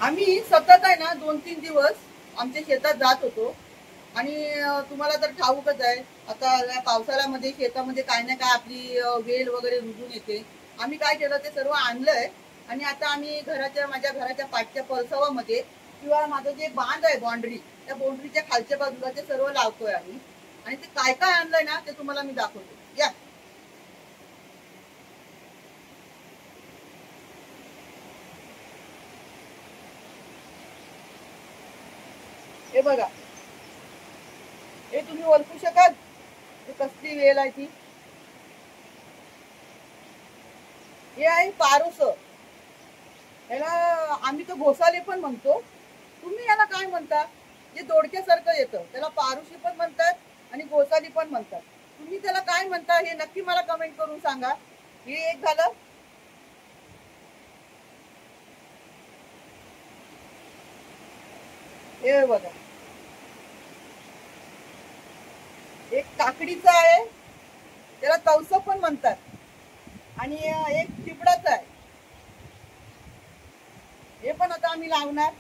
आम्ही सतत आहे ना 2-3 दिवस आमच्या शेतात जात होतो आणि तुम्हाला तर ठाऊकच आहे आता या पावसाळ्यामध्ये शेतामध्ये काय ना काय आपली वेल वगैरे रुजून येते. आम्ही काय केलं ते सर्व आणलंय आणि आता आम्ही माझ्या घराच्या पाठच्या परसवामध्ये किंवा माझं जे बांध आहे बाउंड्री त्या बाउंड्रीच्या खालच्या बाजूला ते सर्व लावतोय आम्ही आणि ते काय काय आणलंय ना ते तुम्हाला मी दाखवतो या. हे बघा हे तुम्ही ओळखू शकाल हे कसली वेल आहे ती. हे आहे पारोस. याला आम्ही तो घोसाले पण म्हणतो. तुम्ही याला काय म्हणता जे दोडक्यासारखं येतं त्याला पारुशी पण म्हणतात आणि घोसाली पण म्हणतात. तुम्ही त्याला काय म्हणता हे नक्की मला कमेंट करून सांगा. हे एक झालं. हे बघा एक काकडीचा आहे त्याला तवस पण म्हणतात आणि एक चिपडाचा आहे. हे पण आता आम्ही लावणार.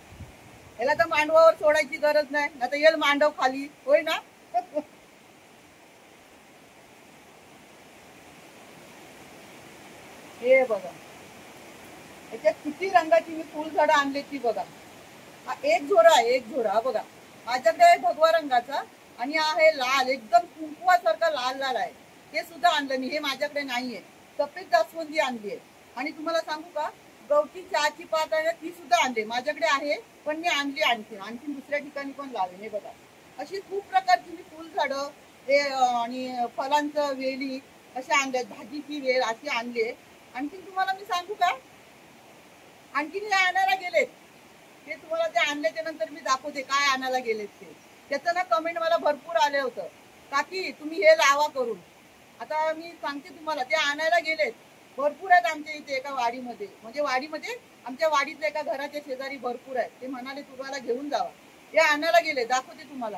याला तर मांडवावर सोडायची गरज नाही आता येईल मांडव खाली होय ना. हे बघा याच्यात किती रंगाची मी फुल झाडं आणली ती बघा. हा एक झोरा आहे एक झोरा बघा. माझ्याकडे आहे भगवा रंगाचा आणि आहे लाल एकदम कुंकुवासारखा लाल लाल आहे. हे सुद्धा आणलं मी. हे माझ्याकडे नाहीये. सफेद जास्वंदी आणली आहे आणि तुम्हाला सांगू का गवती चहाची पात आहे ती सुद्धा आणली माझ्याकडे आहे पण मी आणली आणखीन दुसऱ्या ठिकाणी पण लावेन. हे बघा अशी खूप प्रकारची मी फुल झाडं हे आणि फळांचं वेली अशा आणल्यात. भाजीची वेल अशी आणली आहे. आणखीन तुम्हाला मी सांगू का आणखीन हे आणायला गेलेत ते तुम्हाला ते आणल्याच्या नंतर मी दाखवते काय आणायला गेलेत ते. त्याचं ना कमेंट मला भरपूर आले होतं काकी तुम्ही हे लावा करून. आता मी सांगते तुम्हाला ते आणायला गेलेत. भरपूर आहेत आमच्या इथे एका वाडीमध्ये म्हणजे वाडीमध्ये आमच्या वाडीतल्या एका घराच्या शेजारी भरपूर आहेत. ते म्हणाले तुम्हाला घेऊन जावा. हे आणायला गेले दाखवते तुम्हाला.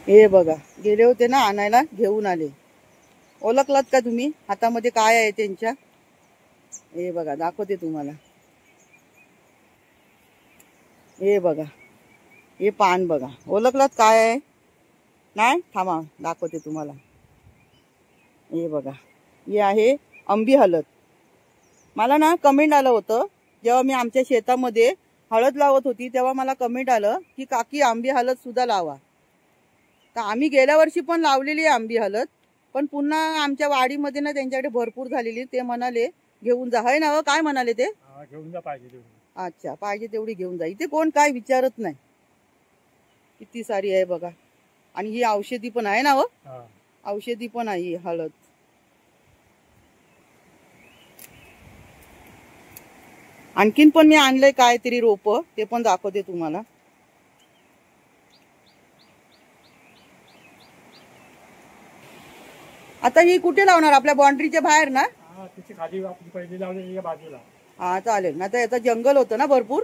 हे बघा गेले होते ना आणायला घेऊन आले. ओळखलात का तुम्ही हातामध्ये काय आहे त्यांच्या. हे बघा दाखवते तुम्हाला. हे बघा हे पान बघा ओळखलात काय आहे नाही थांबा दाखवते तुम्हाला. हे बघा हे आहे आंबी हळद. मला ना कमेंट आलं होतं जेव्हा मी आमच्या शेतामध्ये हळद लावत होती तेव्हा मला कमेंट आलं की काकी आंबी हळद सुद्धा लावा. तर आम्ही गेल्या वर्षी पण लावलेली आहे आंबी हळद पण पुन्हा आमच्या वाडीमध्ये ना त्यांच्याकडे भरपूर झालेली. ते म्हणाले घेऊन जा. है ना काय म्हणाले ते घेऊन जा पाहिजे तेवढी. अच्छा पाहिजे तेवढी घेऊन जा. इथे कोण काय विचारत नाही. किती सारी आहे बघा आणि ही औषधी पण आहे ना. औषधी पण आहे हळद. आणखीन पण मी आणलंय काहीतरी रोप ते पण दाखवते तुम्हाला. आता ही कुठे लावणार आपल्या बाउंड्रीच्या बाहेर ना. खाली आपली पहिली लावलेली बाजूला. हा चालेल ना. आता याचं जंगल होतं ना भरपूर.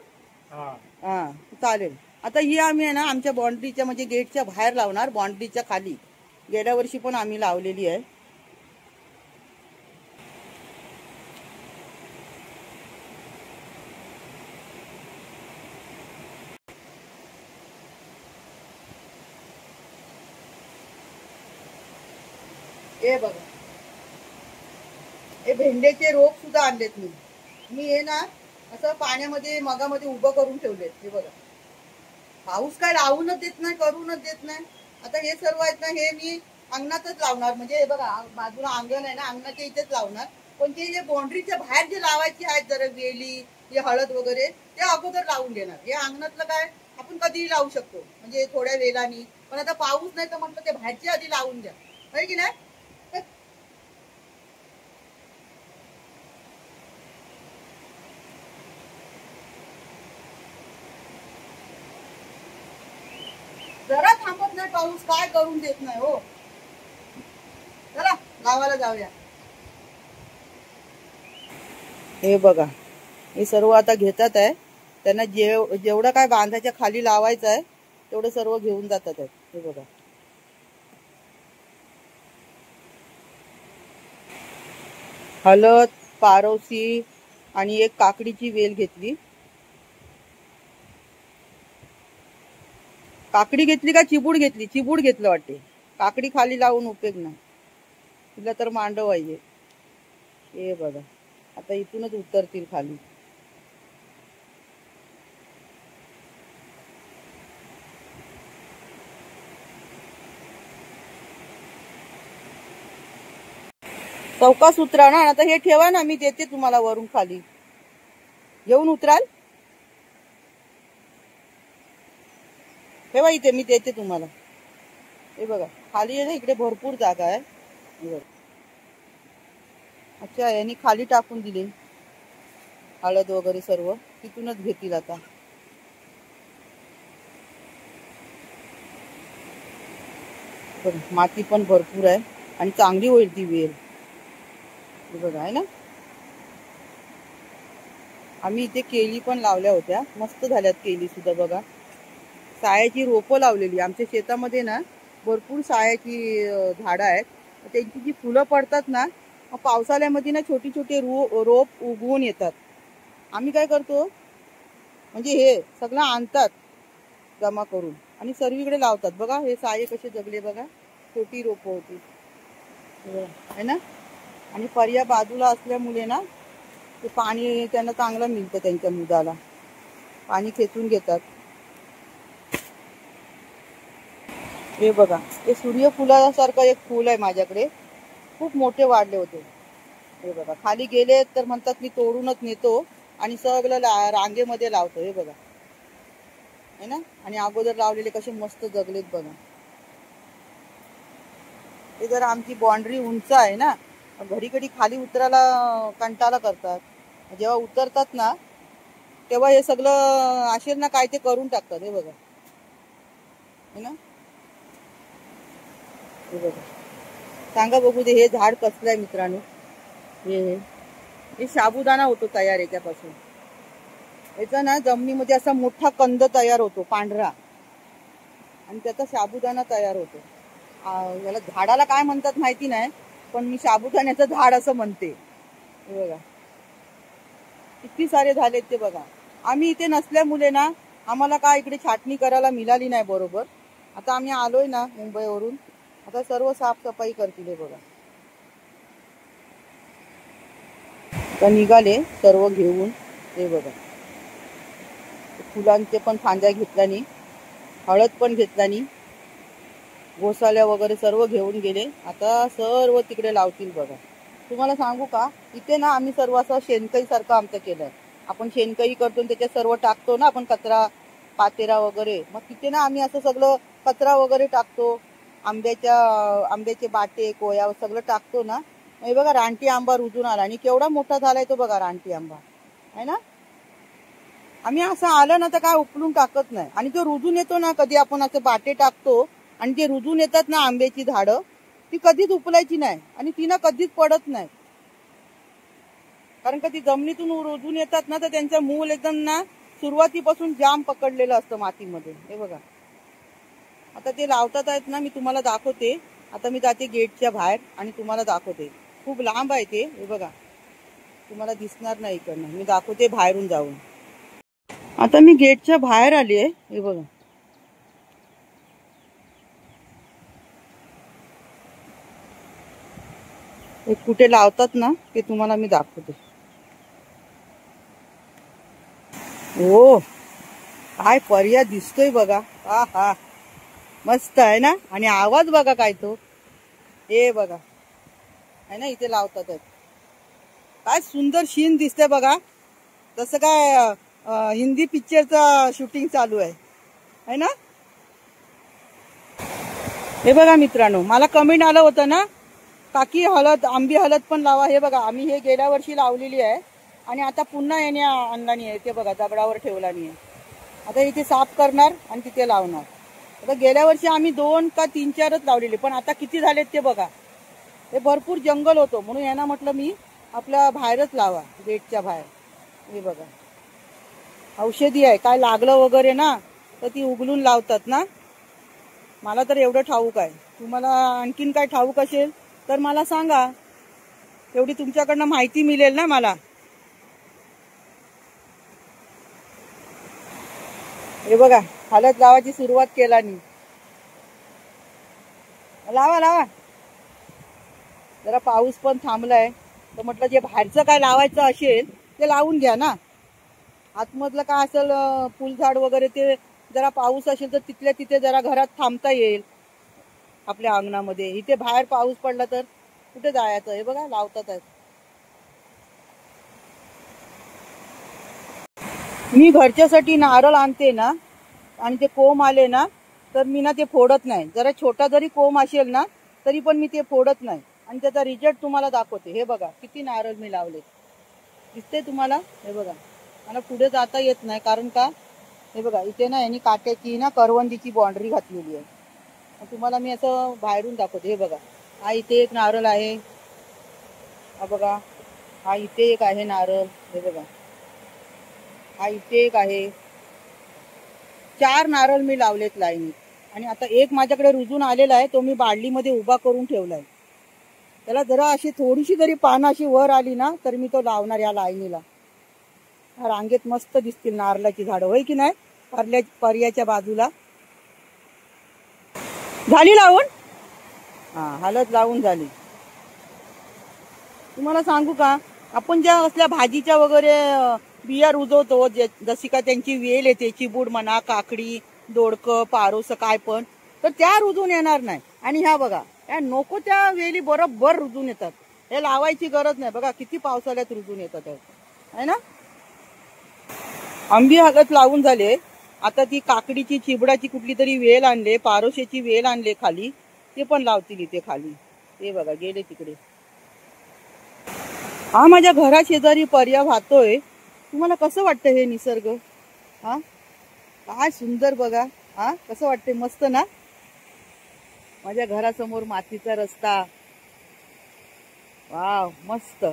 हा चालेल. आता ही आम्ही आहे ना आमच्या बाउंड्रीच्या म्हणजे गेटच्या बाहेर लावणार बाउंड्रीच्या खाली. गेल्या वर्षी पण आम्ही लावलेली आहे. हे बघा हे भेंड्याचे रोप सुद्धा आणलेत मी हे ना असं पाण्यामध्ये मगामध्ये उभं करून ठेवलेत. हे बघा पाऊस काय लावूनच देत नाही करूनच देत नाही. आता हे सर्व आहेत ना हे मी अंगणातच लावणार म्हणजे हे बघा बाजूला अंगण आहे ना अंगणाच्या इथेच लावणार. पण ते जे बाउंड्रीच्या बाहेर जे लावायचे आहेत जरा वेली हे हळद वगैरे ते अगोदर लावून देणार. हे अंगणातलं काय आपण कधीही लावू शकतो म्हणजे थोड्या वेळानी. पण आता पाऊस नाही तर म्हटलं ते बाहेरच्या आधी लावून द्या है की नाही. जरा थांबत नाही पाऊस काय करून देत नाही हो. चला गावाला जाऊया. हे बघा हे सर्व आता घेतात आहे. त्यांना जेवढं काय बांधाच्या खाली लावायचं आहे तेवढं सर्व घेऊन जातात आहे. हे बघा हळद पारोसी आणि एक काकडीची वेल घेतली. काकडी घेतली का चिबूड घेतली? चिबूड घेतलं वाटते. काकडी खाली लावून उपयोग नाही, तिला तर मांडव पाहिजे. हे बघा आता इथूनच उतरतील खाली. चौकास उतरा ना. आता हे ठेवा ना, मी देते तुम्हाला वरून खाली. येऊन उतराल? ठेवा इथे, मी देते तुम्हाला. हे बघा खाली आहे, इकडे भरपूर जागा आहे. अच्छा, यांनी खाली टाकून दिली हळद वगैरे सर्व, तिथूनच घेतील आता. माती पण भरपूर आहे आणि चांगली होईल ती वेल. बघा आहे ना, आम्ही इथे केळी पण लावल्या होत्या, मस्त झाल्यात केळी सुद्धा. बघा सायाची रोपं लावलेली आमच्या शेतामध्ये ना, भरपूर सायाची झाडं आहेत. त्यांची जी फुलं पडतात ना, पावसाळ्यामध्ये ना छोटी छोटी रोप उगवून येतात. आम्ही काय करतो म्हणजे हे सगळं आणतात जमा करून आणि सर्वीकडे लावतात. बघा हे साये कसे जगले बघा, छोटी रोपं होती है ना. आणि पर्या बाजूला असल्यामुळे ना ते पाणी त्यांना चांगलं मिळतं, त्यांच्या मुदाला पाणी खेचून घेतात. हे बघा हे सूर्यफुलासारखं एक फूल आहे माझ्याकडे, खूप मोठे वाढले होते. हे बघा खाली गेले तर म्हणतात मी तोडूनच नेतो आणि सगळं रांगेमध्ये लावतो. हे बघा है ना, आणि अगोदर लावलेले कसे मस्त जगलेत बघा. हे जर आमची बाउंड्री उंच आहे ना, घडी घडी खाली उतरायला कंटाळा करतात. जेव्हा उतरतात ना तेव्हा हे सगळं असेल ना काय ते करून टाकतात. हे बघा है ना, हे बघा. सांगा बघू दे हे झाड कसलं आहे मित्रांनो. हे साबुदाणा होतो तयार याच्यापासून. याचा ना जमिनीमध्ये असा मोठा कंद तयार होतो पांढरा आणि त्याचा साबुदाणा तयार होतो. याला झाडाला काय म्हणतात माहिती नाही, पण मी साबुदाण्याचं झाड असं म्हणते. हे बघा किती सारे झालेत ते बघा. आम्ही इथे नसल्यामुळे ना आम्हाला काय इकडे छाटणी करायला मिळाली नाही बरोबर. आता आम्ही आलोय ना मुंबईवरून, आता सर्व साफसफाई करतील. हे बघा आता निघाले सर्व घेऊन. हे बघा फुलांचे पण फांद्या घेतल्यानी, हळद पण घेतल्यानी, घोसाल्या वगैरे सर्व घेऊन गेले. आता सर्व तिकडे लावतील बघा. तुम्हाला सांगू का, इथे ना आम्ही सर्व असं शेणकई सारखं आमचं केलंय. आपण शेणकई करतो त्याच्यात सर्व टाकतो ना आपण, कचरा पातेरा वगैरे. मग तिथे ना आम्ही असं सगळं कचरा वगैरे टाकतो, आंब्याचे बाटे कोया सगळं टाकतो ना. हे बघा रानटी आंबा रुजून आला आणि केवढा मोठा झालाय तो बघा रानटी आंबा आहे ना. आम्ही असं आलं ना तर काय उपलून टाकत नाही. आणि तो रुजून येतो ना, कधी आपण असं बाटे टाकतो आणि ते रुजून येतात ना आंब्याची झाडं, ती कधीच उपलायची नाही आणि ती ना कधीच पडत नाही. कारण का ती जमिनीतून रुजून येतात ना, तर त्यांचं मूळ एकदम ना सुरुवातीपासून जाम पकडलेलं असतं मातीमध्ये. हे बघा आता ते लावतात आहेत ना, मी तुम्हाला दाखवते. आता मी जाते गेटच्या बाहेर आणि तुम्हाला दाखवते. खूप लांब आहे ते. हे बघा तुम्हाला दिसणार नाही इकडनं, मी दाखवते बाहेरून जाऊन. आता मी गेटच्या बाहेर आली आहे. हे बघा एक कुठे लावतात ना ते तुम्हाला मी दाखवते. ओ काय पर्याय दिसतोय बघा. हा हा मस्त आहे ना. आणि आवाज बघा काय तो. हे बघा आहे ना, इथे लावतात. काय सुंदर शीन दिसते बघा, तसं काय हिंदी पिक्चरचं शूटिंग चालू आहे ना. हे बघा मित्रांनो, मला कमेंट आलं होतं ना काकी हळद, आंबी हळद पण लावा. हे बघा आम्ही हे गेल्या वर्षी लावलेली आहे आणि आता पुन्हा याने आणलानी आहे. ते बघा दगडावर ठेवला नाही आहे. आता इथे साफ करणार आणि तिथे लावणार. आता गेल्या वर्षी आम्ही 2 का 3-4च लावलेले, पण आता किती झालेत ते बघा. हे भरपूर जंगल होतं म्हणून यांना म्हटलं मी आपल्या बाहेरच लावा, गेटच्या बाहेर. हे बघा औषधी आहे, काय लागलं वगैरे ना तर ती उगलून लावतात ना. मला तर एवढं ठाऊक आहे. तुम्हाला आणखीन काय ठाऊक असेल तर मला सांगा, तेवढी तुमच्याकडनं माहिती मिळेल ना मला. हे बघा हळद लावायची सुरुवात केला नी. लावा लावा. जरा पाऊस पण थांबलाय तर म्हटलं जे बाहेरचं काय लावायचं असेल ते लावून घ्या ना. आतमधलं काय असेल फुलझाड वगैरे ते जरा पाऊस असेल तर तिथल्या तिथे जरा घरात थांबता येईल आपल्या अंगणामध्ये. इथे बाहेर पाऊस पडला तर कुठे जायचं. हे बघा लावतात आहेत. मी घरच्यासाठी नारळ आणते ना आणि ते कोंब आले ना तर मी ना ते फोडत नाही. जरा छोटा जरी कोंब असेल ना तरी पण मी ते फोडत नाही आणि त्याचा रिझल्ट तुम्हाला दाखवते. हे बघा किती नारळ मी लावले दिसते तुम्हाला. हे बघा मला पुढे जाता येत नाही कारण का हे बघा इथे ना यांनी काट्याची ना करवंदीची बाउंड्री घातलेली आहे. तुम्हाला मी असं बाहेरून दाखवते. हे बघा हा इथे एक नारळ आहे. हा बघा हा इथे एक आहे नारळ. हे बघा हा इथे एक आहे. 4 नारळ मी लावलेत लाईनी. आणि आता एक माझ्याकडे रुजून आलेला आहे तो मी बादलीमध्ये उभा करून ठेवलाय. त्याला जरा अशी थोडीशी जरी पानं अशी वर आली ना तर मी तो लावणार या लाईनीला. रांगेत मस्त दिसतील नारळाची झाडं होय की नाही. पर्याच्या बाजूला झाली लावून. हा हळद लावून झाली. तुम्हाला सांगू का आपण ज्या असल्या भाजीच्या वगैरे बिया रुजवतो जशी का त्यांची वेल येते चिबूड म्हणा काकडी दोडकं पारोस काय पण तर त्या रुजून येणार नाही. आणि ह्या बघा या नको त्या वेली बरोबर रुजून येतात. हे लावायची गरज नाही. बघा किती पावसाळ्यात रुजून येतात आहे ना. आंबी हळद लावून झाले. आता ती काकडीची चिबडाची कुठली तरी वेल आणले पारोशाची वेल आणले खाली ते पण लावतील इथे खाली. ते बघा गेले तिकडे. हा माझ्या घरा शेजारी पर्या वाहतोय. तुम्हाला कसं वाटतं हे निसर्ग. हा काय सुंदर बघा. हा कसं वाटतंय मस्त ना. माझ्या घरासमोर मातीचा रस्ता. वाव मस्त.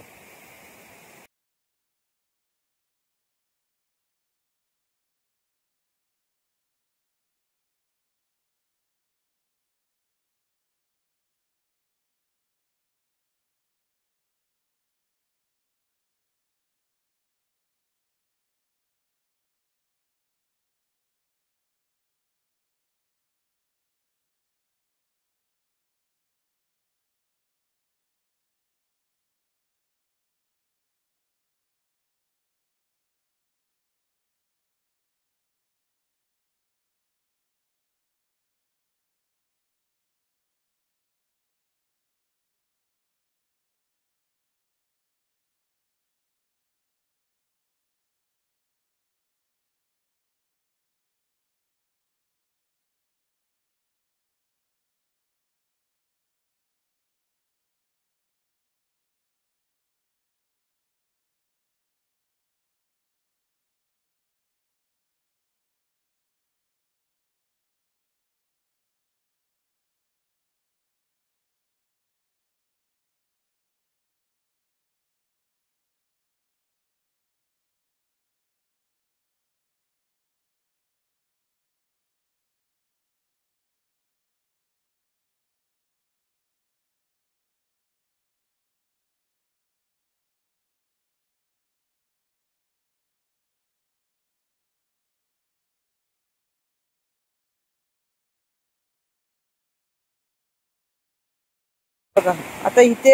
बघा आता इथे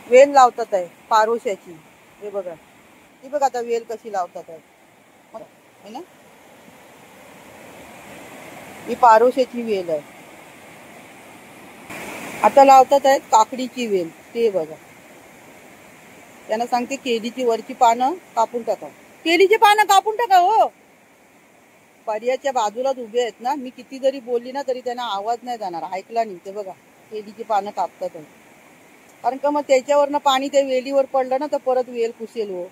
वेल लावतात आहे पारोशाची. हे बघा ही बघा आता वेल कशी लावतात आहे ना. ही पारोशाची वेल आहे. आता लावतात आहेत काकडीची वेल. ते बघा त्यांना सांगते केलीची वरची पानं कापून टाका. केलीची पानं कापून टाका हो. पर्याच्या बाजूलाच उभे आहेत ना. मी किती जरी बोलली ना तरी त्यांना आवाज नाही जाणार. ऐकला नाही. ते बघा केलीची पानं कापतात आहे. कारण का मग त्याच्यावरनं पाणी त्या वेलीवर पडलं ना तर परत वेल कुसेल हो.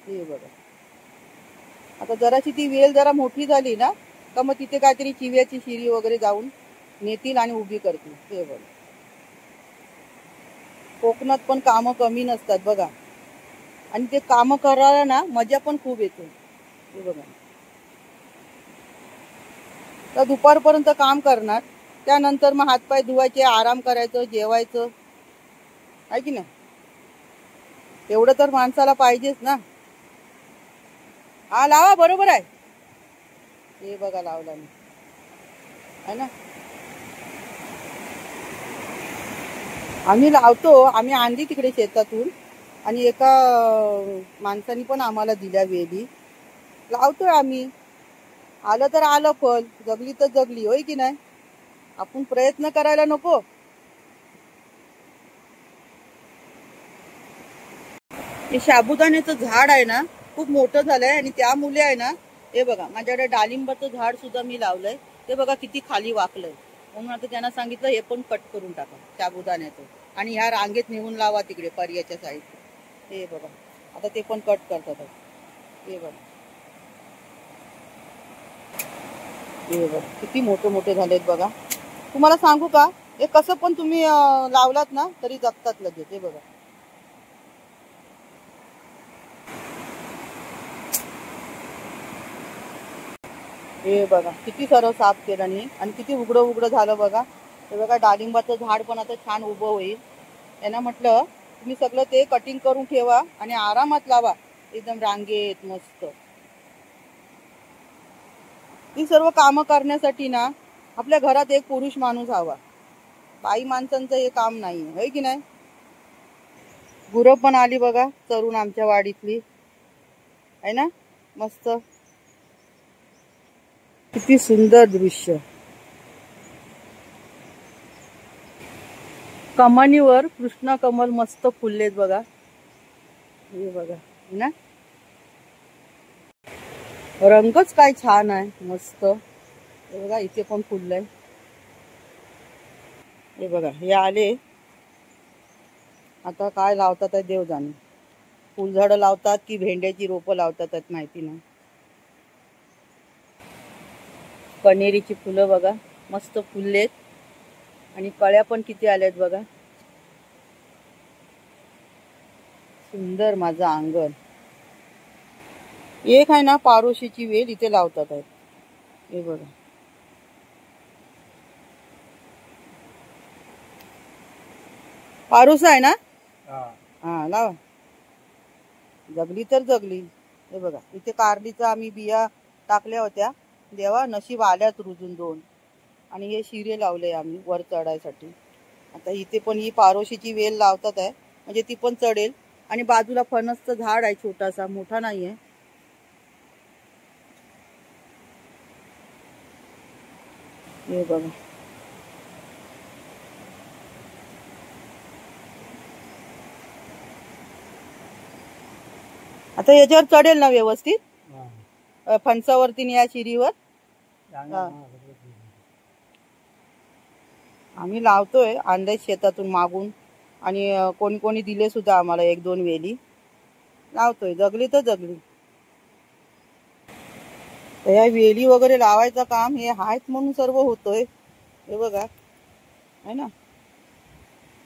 हे बघा आता जराशी ती वेल जरा मोठी झाली ना का मग तिथे काहीतरी चिव्याची शिरी वगैरे जाऊन नेतील आणि उभी करतील. हे बघा कोकणात पण कामं कमी नसतात बघा. आणि ते कामं करायला ना मजा पण खूप येते. हे बघा तर दुपारपर्यंत काम करणार त्यानंतर मग हातपाय धुवायचे आराम करायचं जेवायचं आहे की नाही. तेवढं तर माणसाला पाहिजेच ना. हा लावा बरोबर आहे. हे बघा लावला मी, है ना. आम्ही लावतो, आम्ही आणली तिकडे शेतातून आणि एका माणसानी पण आम्हाला दिल्या वेली. लावतोय आम्ही, आलं तर आलं फळ, जगली तर जगली, होय की नाही. आपण प्रयत्न करायला नको. हे साबुदाण्याचं झाड आहे ना, खूप मोठं झालंय आणि त्यामुळे आहे ना, हे बघा माझ्याकडे डाळिंबाचं झाड सुद्धा मी लावलंय. ते बघा किती खाली वाकलंय. म्हणून आता त्यांना सांगितलं हे पण कट करून टाका साबुदाण्याचं आणि ह्या रांगेत नेऊन लावा तिकडे पर्याच्या साईड. हे बघा आता ते पण कट करतात. हे बघा, हे बघा किती मोठे मोठे झालेत बघा. तुम्हाला सांगू का, हे कसं पण तुम्ही लावलात ना तरी जगतात लगेच. हे बघा, हे बघा किती सारं साफ केलं आणि किती उघडं उघडं झालं बघा. हे बघा डाळिंबाचं झाड पण आता छान उभं होईल. त्यांना म्हटलं तुम्ही सगळं ते कटिंग करून ठेवा आणि आरामात लावा एकदम रांगेत मस्त. ही सर्व कामं करण्यासाठी ना आपल्या घरात एक पुरुष माणूस हवा. बाई माणसांचं हे काम नाही आहे की नाही. गुरं पण आली बघा चरून आमच्या वाडीतली, आहे ना मस्त. किती सुंदर दृश्य. कमानीवर कृष्ण कमल मस्त फुललेत बघा. हे बघा ना, रंगच काय छान आहे मस्त. हे बघा इथे पण फुललंय. हे बघा हे आले. आता काय लावतात देव जाणे. फुलझाडं लावतात की भेंड्याची रोपं लावतात माहिती नाही. कनेरीची फुलं बघा मस्त फुललेत आणि कळ्या पण किती आल्यात बघा. सुंदर माझं अंगण. एक आहे ना पारोशीची वेल इथे लावतात आहेत. हे बघा, पारोसा आहे ना. हा लावा, जगली तर जगली. हे बघा इथे कारलीचा आम्ही बिया टाकल्या होत्या, देवा नशीब आल्याच रुजून 2. आणि हे शिरे लावले आम्ही वर चढायसाठी. आता इथे पण ही पारोशीची वेल लावतात आहे म्हणजे ती पण चढेल. आणि बाजूला फणसचं झाड आहे छोटासा, मोठा नाहीये. हे बघा आता याच्यावर चढेल ना व्यवस्थित फणसावरती या शिरीवर. आम्ही लावतोय आणलंय शेतातून मागून आणि कोणी कोणी दिले सुद्धा आम्हाला 1-2 वेली. लावतोय, जगली तर जगली. तर या वेली वगैरे लावायचं काम हे आहेत म्हणून सर्व होतोय. हे बघा है ना,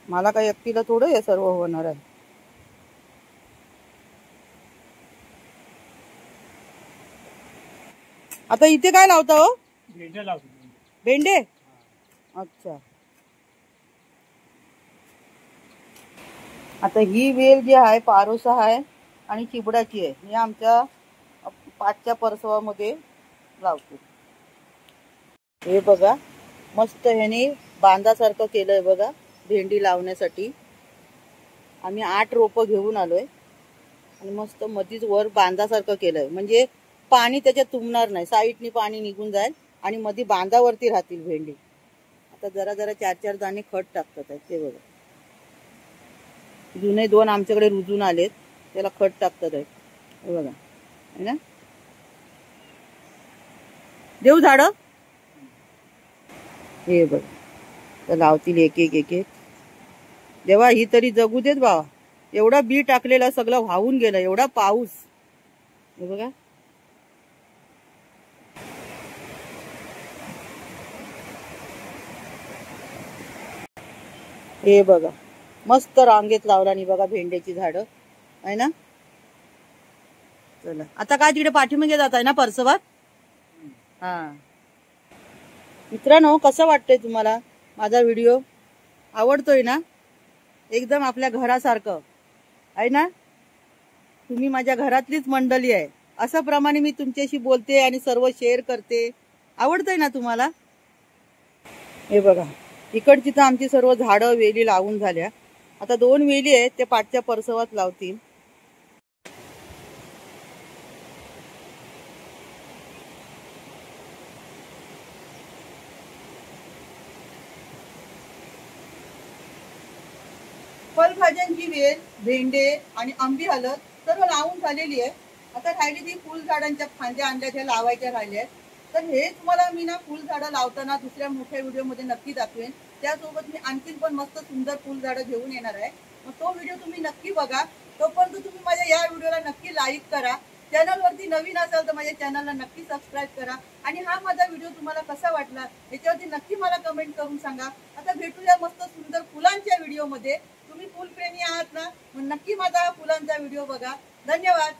मला काही एकटीला थोडं हे सर्व होणार आहे. आता इथे काय लावता हो? भेंडे लावतो. भेंडे, अच्छा. आता ही वेल जी आहे पारोसा आहे आणि चिबडाची आहे. ही आमच्या 5च्या परसवामध्ये लावतो. हे बघा मस्त ह्याने बांधासारखं केलंय बघा भेंडी लावण्यासाठी. आम्ही 8 रोपं घेऊन आलोय आणि मस्त मधीच वर बांधासारखं केलंय म्हणजे पाणी त्याच्यात तुंबणार नाही. साईडनी पाणी निघून जाईल आणि मध्ये बांधावरती राहतील भेंडी. आता जरा जरा 4-4 दाणे खत टाकतात आहे. ते बघा जुने 2 आमच्याकडे रुजून आलेत, त्याला खत टाकतात आहे. हे बघा है ना. देऊ झाड. हे बघ तर लावतील एक एक. देवा ही तरी जगू देत बाबा. एवढा बी टाकलेला सगळं वाहून गेलं, एवढा पाऊस. हे बघा हे बघा मस्त रांगेत लावला आणि बघा भेंड्याची झाडं आहे ना. चला आता काय तिकडे पाठीमागे जात आहे ना परसवात. हा मित्रांनो, कसं वाटतंय तुम्हाला माझा व्हिडिओ? आवडतोय ना? एकदम आपल्या घरासारखं आहे ना. तुम्ही माझ्या घरातलीच मंडळी आहे. अशा प्रमाणे मी तुमच्याशी बोलते आणि सर्व शेअर करते. आवडतंय ना तुम्हाला? हे बघा, इकडची तर आमची सर्व झाडं वेली लावून झाल्या. आता 2 वेली आहेत, ते पाठच्या परसवात लावतील. फळभाज्यांची वेल, भेंडे आणि आंबी हलद सर्व लावून झालेली आहे. आता राहिली ती फुल झाडांच्या फांद्या आणल्या त्या लावायच्या राहिल्या आहेत. तर हे तुम्हाला मी ना फुल झाडं लावताना दुसऱ्या मोठ्या व्हिडिओमध्ये नक्की दाखवेन. त्यासोबत मी आणखीन पण मस्त सुंदर फुल झाडं घेऊन येणार आहे. मग तो व्हिडिओ तुम्ही नक्की बघा. तोपर्यंत तुम्ही माझ्या या व्हिडिओला नक्की लाईक करा. चॅनलवरती नवीन असाल तर माझ्या चॅनलला नक्की सबस्क्राईब करा. आणि हा माझा व्हिडिओ तुम्हाला कसा वाटला याच्यावरती नक्की मला कमेंट करून सांगा. आता भेटूया मस्त सुंदर फुलांच्या व्हिडिओमध्ये. तुम्ही फुलप्रेमी आहात ना, मग नक्की माझा फुलांचा व्हिडिओ बघा. धन्यवाद.